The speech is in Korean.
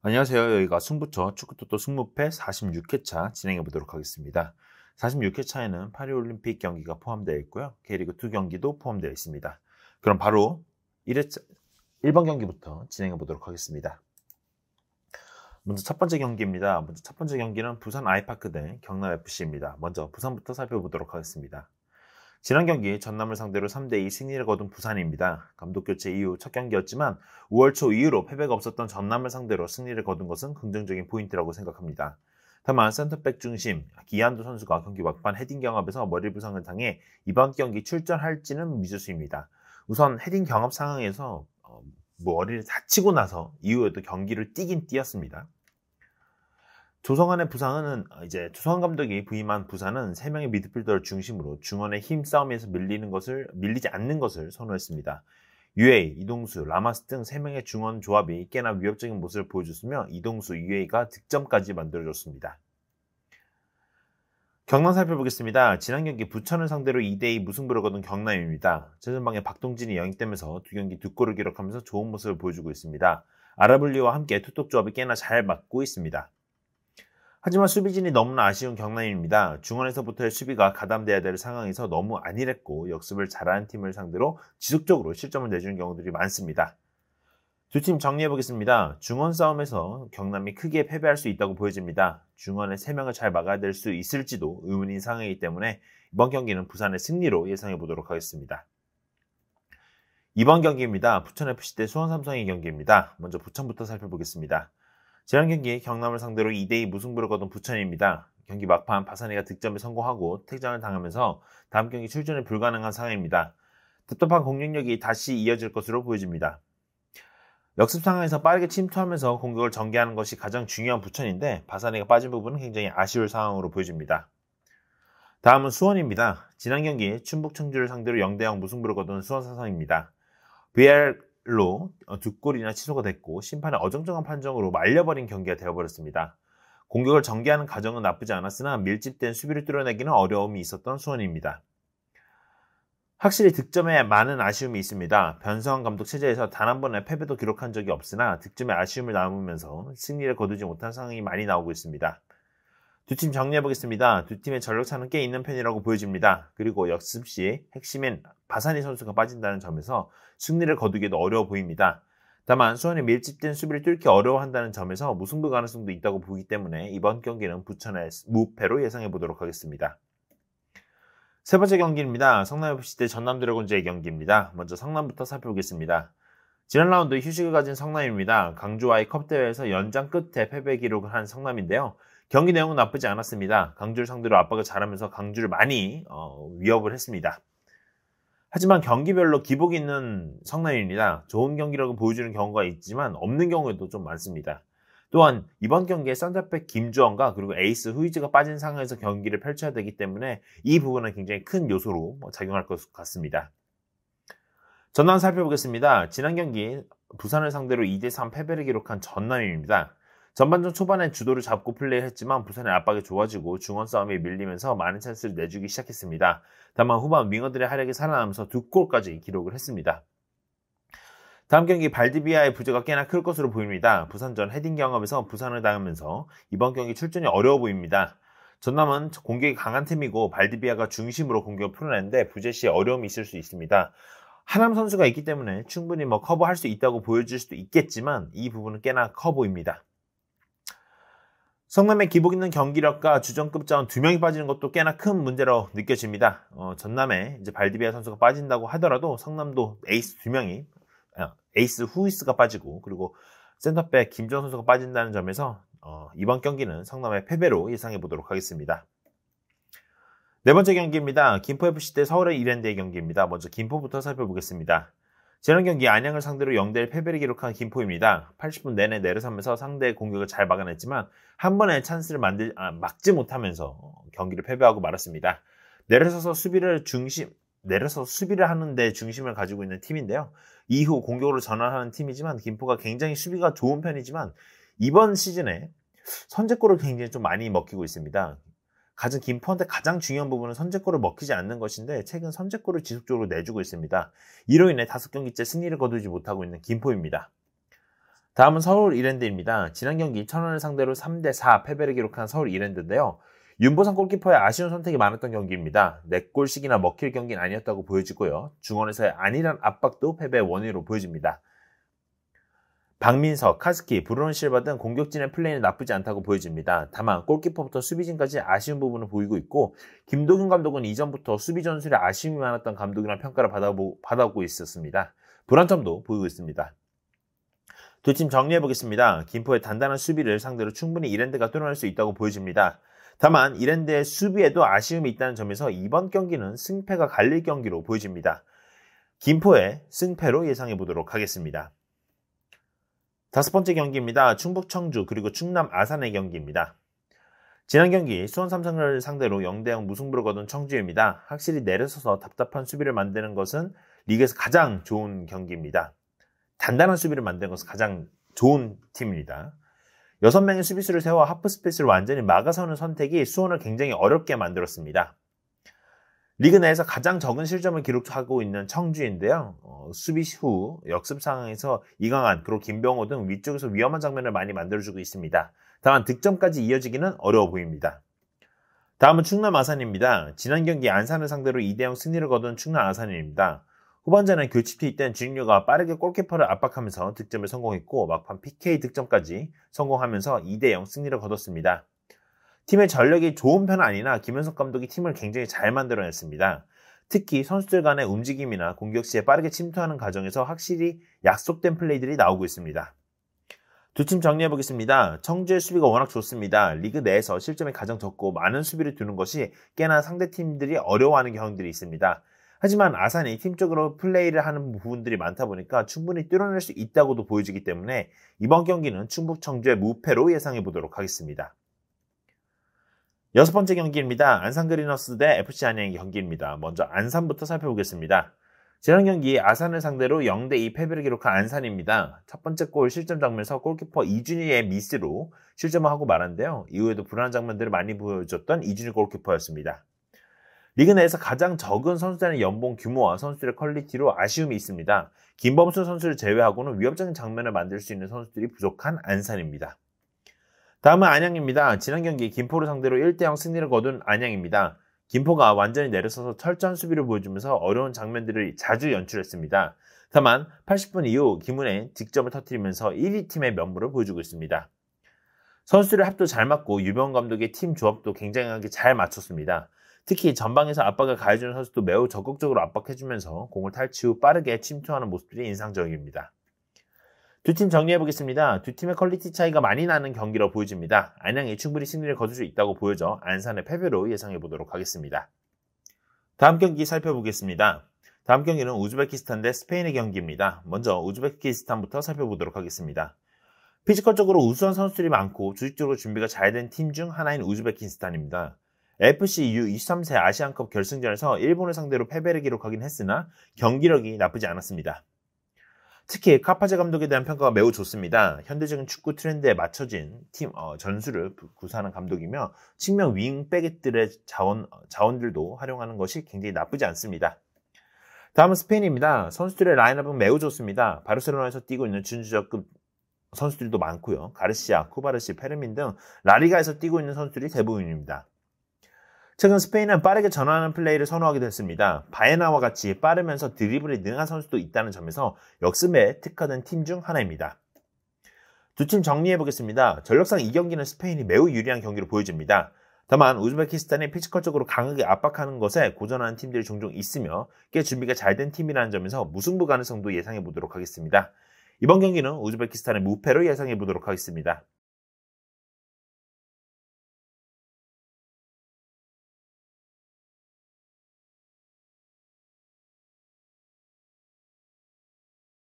안녕하세요. 여기가 승부처 축구토토 승무패 46회차 진행해 보도록 하겠습니다. 46회차에는 파리올림픽 경기가 포함되어 있고요. K리그2 경기도 포함되어 있습니다. 그럼 바로 1번 경기부터 진행해 보도록 하겠습니다. 먼저 첫 번째 경기입니다. 첫 번째 경기는 부산 아이파크 대 경남FC입니다. 먼저 부산부터 살펴보도록 하겠습니다. 지난 경기 전남을 상대로 3대2 승리를 거둔 부산입니다. 감독 교체 이후 첫 경기였지만 5월 초 이후로 패배가 없었던 전남을 상대로 승리를 거둔 것은 긍정적인 포인트라고 생각합니다. 다만 센터백 중심 기한도 선수가 경기 막판 헤딩 경합에서 머리 부상을 당해 이번 경기 출전할지는 미지수입니다. 우선 헤딩 경합 상황에서 머리를 다치고 나서 이후에도 경기를 뛰긴 뛰었습니다. 조성환의 부상은 조성환 감독이 부임한 부산은 3명의 미드필더를 중심으로 중원의 힘싸움에서 밀리지 않는 것을 선호했습니다. 유에이, 이동수, 라마스 등 3명의 중원 조합이 꽤나 위협적인 모습을 보여줬으며 이동수, 유에이가 득점까지 만들어줬습니다. 경남 살펴보겠습니다. 지난 경기 부천을 상대로 2대2 무승부를 거둔 경남입니다. 최전방에 박동진이 영입되면서 두 경기 2골을 기록하면서 좋은 모습을 보여주고 있습니다. 아라블리와 함께 투톱 조합이 꽤나 잘 맞고 있습니다. 하지만 수비진이 너무나 아쉬운 경남입니다. 중원에서부터의 수비가 가담돼야 될 상황에서 너무 안일했고 역습을 잘하는 팀을 상대로 지속적으로 실점을 내주는 경우들이 많습니다. 두 팀 정리해보겠습니다. 중원 싸움에서 경남이 크게 패배할 수 있다고 보여집니다. 중원의 3명을 잘 막아야 될 수 있을지도 의문인 상황이기 때문에 이번 경기는 부산의 승리로 예상해보도록 하겠습니다. 이번 경기입니다. 부천FC 대 수원삼성의 경기입니다. 먼저 부천부터 살펴보겠습니다. 지난 경기 경남을 상대로 2대2 무승부를 거둔 부천입니다. 경기 막판 바사니가 득점에 성공하고 퇴장을 당하면서 다음 경기 출전이 불가능한 상황입니다. 답답한 공격력이 다시 이어질 것으로 보여집니다. 역습 상황에서 빠르게 침투하면서 공격을 전개하는 것이 가장 중요한 부천인데 바사니가 빠진 부분은 굉장히 아쉬울 상황으로 보여집니다. 다음은 수원입니다. 지난 경기 충북 청주를 상대로 0대0 무승부를 거둔 수원삼성입니다. VR로 2골이나 취소가 됐고 심판의 어정쩡한 판정으로 말려버린 경기가 되어버렸습니다. 공격을 전개하는 과정은 나쁘지 않았으나 밀집된 수비를 뚫어내기는 어려움이 있었던 수원입니다. 확실히 득점에 많은 아쉬움이 있습니다. 변성환 감독 체제에서 단 한 번의 패배도 기록한 적이 없으나 득점에 아쉬움을 남으면서 승리를 거두지 못한 상황이 많이 나오고 있습니다. 두 팀 정리해보겠습니다. 두 팀의 전력차는 꽤 있는 편이라고 보여집니다. 그리고 역습 시 핵심인 바사니 선수가 빠진다는 점에서 승리를 거두기도 어려워 보입니다. 다만 수원이 밀집된 수비를 뚫기 어려워한다는 점에서 무승부 가능성도 있다고 보기 때문에 이번 경기는 부천의 무패로 예상해보도록 하겠습니다. 세 번째 경기입니다. 성남FC 대 전남 드래곤즈의 경기입니다. 먼저 성남부터 살펴보겠습니다. 지난 라운드 휴식을 가진 성남입니다. 강주와의 컵대회에서 연장 끝에 패배 기록을 한 성남인데요. 경기 내용은 나쁘지 않았습니다. 강주를 상대로 압박을 잘하면서 강주를 많이 위협을 했습니다. 하지만 경기별로 기복이 있는 성남입니다. 좋은 경기라고 보여주는 경우가 있지만 없는 경우에도 좀 많습니다. 또한 이번 경기에 센터백 김주원과 그리고 에이스 후이즈가 빠진 상황에서 경기를 펼쳐야 되기 때문에 이 부분은 굉장히 큰 요소로 작용할 것 같습니다. 전남 살펴보겠습니다. 지난 경기 부산을 상대로 2대3 패배를 기록한 전남입니다. 전반전 초반에 주도를 잡고 플레이했지만 부산의 압박이 좋아지고 중원 싸움에 밀리면서 많은 찬스를 내주기 시작했습니다. 다만 후반 윙어들의 활약이 살아나면서 2골까지 기록을 했습니다. 다음 경기 발디비아의 부재가 꽤나 클 것으로 보입니다. 부산전 헤딩 경험에서 부산을 당하면서 이번 경기 출전이 어려워 보입니다. 전남은 공격이 강한 팀이고 발디비아가 중심으로 공격을 풀어내는데 부재 시에 어려움이 있을 수 있습니다. 하남 선수가 있기 때문에 충분히 커버할 수 있다고 보여줄 수도 있겠지만 이 부분은 꽤나 커 보입니다. 성남의 기복 있는 경기력과 주전급 자원 2명이 빠지는 것도 꽤나 큰 문제로 느껴집니다. 전남에 발디비아 선수가 빠진다고 하더라도 성남도 에이스 2명이 에이스 후이스가 빠지고 그리고 센터백 김주원 선수가 빠진다는 점에서 이번 경기는 성남의 패배로 예상해 보도록 하겠습니다. 네 번째 경기입니다. 김포FC 대 서울의 이랜드의 경기입니다. 먼저 김포부터 살펴보겠습니다. 지난 경기 안양을 상대로 0대1 패배를 기록한 김포입니다. 80분 내내 내려서면서 상대의 공격을 잘 막아냈지만 한 번의 찬스를 막지 못하면서 경기를 패배하고 말았습니다. 내려서서 수비를 하는 데 중심을 가지고 있는 팀인데요. 이후 공격으로 전환하는 팀이지만 김포가 굉장히 수비가 좋은 편이지만 이번 시즌에 선제골을 굉장히 좀 많이 먹히고 있습니다. 김포한테 가장 중요한 부분은 선제골을 먹히지 않는 것인데 최근 선제골을 지속적으로 내주고 있습니다. 이로 인해 5경기째 승리를 거두지 못하고 있는 김포입니다. 다음은 서울 이랜드입니다. 지난 경기 천안을 상대로 3대4 패배를 기록한 서울 이랜드인데요. 윤보상 골키퍼의 아쉬운 선택이 많았던 경기입니다. 4골씩이나 먹힐 경기는 아니었다고 보여지고요. 중원에서의 안일한 압박도 패배의 원인으로 보여집니다. 박민석, 카스키, 브루노 실바 등 공격진의 플레이는 나쁘지 않다고 보여집니다. 다만 골키퍼부터 수비진까지 아쉬운 부분을 보이고 있고 김도균 감독은 이전부터 수비 전술에 아쉬움이 많았던 감독이라는 평가를 받아오고 있었습니다. 불안 점도 보이고 있습니다. 두 팀 정리해보겠습니다. 김포의 단단한 수비를 상대로 충분히 이랜드가 뚫어낼 수 있다고 보여집니다. 다만 이랜드의 수비에도 아쉬움이 있다는 점에서 이번 경기는 승패가 갈릴 경기로 보여집니다. 김포의 승패로 예상해보도록 하겠습니다. 다섯 번째 경기입니다. 충북 청주 그리고 충남 아산의 경기입니다. 지난 경기 수원 삼성을 상대로 0대0 무승부를 거둔 청주입니다. 확실히 내려서서 답답한 수비를 만드는 것은 리그에서 가장 좋은 경기입니다. 단단한 수비를 만드는 것은 가장 좋은 팀입니다. 6명의 수비수를 세워 하프 스페이스를 완전히 막아서는 선택이 수원을 굉장히 어렵게 만들었습니다. 리그 내에서 가장 적은 실점을 기록하고 있는 청주인데요. 수비 후 역습 상황에서 이강한 그리고 김병호 등 위쪽에서 위험한 장면을 많이 만들어주고 있습니다. 다만 득점까지 이어지기는 어려워 보입니다. 다음은 충남 아산입니다. 지난 경기 안산을 상대로 2대0 승리를 거둔 충남 아산입니다. 후반전에 교체 투입된 주인류가 빠르게 골키퍼를 압박하면서 득점에 성공했고 막판 PK 득점까지 성공하면서 2대0 승리를 거뒀습니다. 팀의 전력이 좋은 편은 아니나 김현석 감독이 팀을 굉장히 잘 만들어냈습니다. 특히 선수들 간의 움직임이나 공격 시에 빠르게 침투하는 과정에서 확실히 약속된 플레이들이 나오고 있습니다. 두 팀 정리해보겠습니다. 청주의 수비가 워낙 좋습니다. 리그 내에서 실점이 가장 적고 많은 수비를 두는 것이 꽤나 상대팀들이 어려워하는 경향들이 있습니다. 하지만 아산이 팀적으로 플레이를 하는 부분들이 많다 보니까 충분히 뚫어낼 수 있다고도 보여지기 때문에 이번 경기는 충북 청주의 무패로 예상해보도록 하겠습니다. 여섯 번째 경기입니다. 안산 그리너스 대 FC 안양의 경기입니다. 먼저 안산부터 살펴보겠습니다. 지난 경기 아산을 상대로 0대2 패배를 기록한 안산입니다. 첫 번째 골 실점 장면에서 골키퍼 이준희의 미스로 실점을 하고 말았는데요. 이후에도 불안한 장면들을 많이 보여줬던 이준희 골키퍼였습니다. 리그 내에서 가장 적은 선수단의 연봉 규모와 선수들의 퀄리티로 아쉬움이 있습니다. 김범수 선수를 제외하고는 위협적인 장면을 만들 수 있는 선수들이 부족한 안산입니다. 다음은 안양입니다. 지난 경기 김포를 상대로 1대0 승리를 거둔 안양입니다. 김포가 완전히 내려서서 철저한 수비를 보여주면서 어려운 장면들을 자주 연출했습니다. 다만 80분 이후 김은혜 득점을 터뜨리면서 1위 팀의 면모를 보여주고 있습니다. 선수들의 합도 잘 맞고 유병헌 감독의 팀 조합도 굉장하게 잘 맞췄습니다. 특히 전방에서 압박을 가해주는 선수도 매우 적극적으로 압박해주면서 공을 탈취 후 빠르게 침투하는 모습들이 인상적입니다. 두 팀 정리해보겠습니다. 두 팀의 퀄리티 차이가 많이 나는 경기로 보여집니다. 안양이 충분히 승리를 거둘 수 있다고 보여져 안산의 패배로 예상해보도록 하겠습니다. 다음 경기 살펴보겠습니다. 다음 경기는 우즈베키스탄 대 스페인의 경기입니다. 먼저 우즈베키스탄부터 살펴보도록 하겠습니다. 피지컬적으로 우수한 선수들이 많고 조직적으로 준비가 잘 된 팀 중 하나인 우즈베키스탄입니다. FC U23세 아시안컵 결승전에서 일본을 상대로 패배를 기록하긴 했으나 경기력이 나쁘지 않았습니다. 특히 카파제 감독에 대한 평가가 매우 좋습니다. 현대적인 축구 트렌드에 맞춰진 팀 전술을 구사하는 감독이며 측면 윙백들의 자원들도 활용하는 것이 굉장히 나쁘지 않습니다. 다음은 스페인입니다. 선수들의 라인업은 매우 좋습니다. 바르셀로나에서 뛰고 있는 준주적급 선수들도 많고요. 가르시아, 쿠바르시, 페르민 등 라리가에서 뛰고 있는 선수들이 대부분입니다. 최근 스페인은 빠르게 전환하는 플레이를 선호하게 됐습니다. 바에나와 같이 빠르면서 드리블이 능한 선수도 있다는 점에서 역습에 특화된 팀 중 하나입니다. 두 팀 정리해보겠습니다. 전력상 이 경기는 스페인이 매우 유리한 경기로 보여집니다. 다만 우즈베키스탄이 피지컬적으로 강하게 압박하는 것에 고전하는 팀들이 종종 있으며 꽤 준비가 잘 된 팀이라는 점에서 무승부 가능성도 예상해보도록 하겠습니다. 이번 경기는 우즈베키스탄의 무패로 예상해보도록 하겠습니다.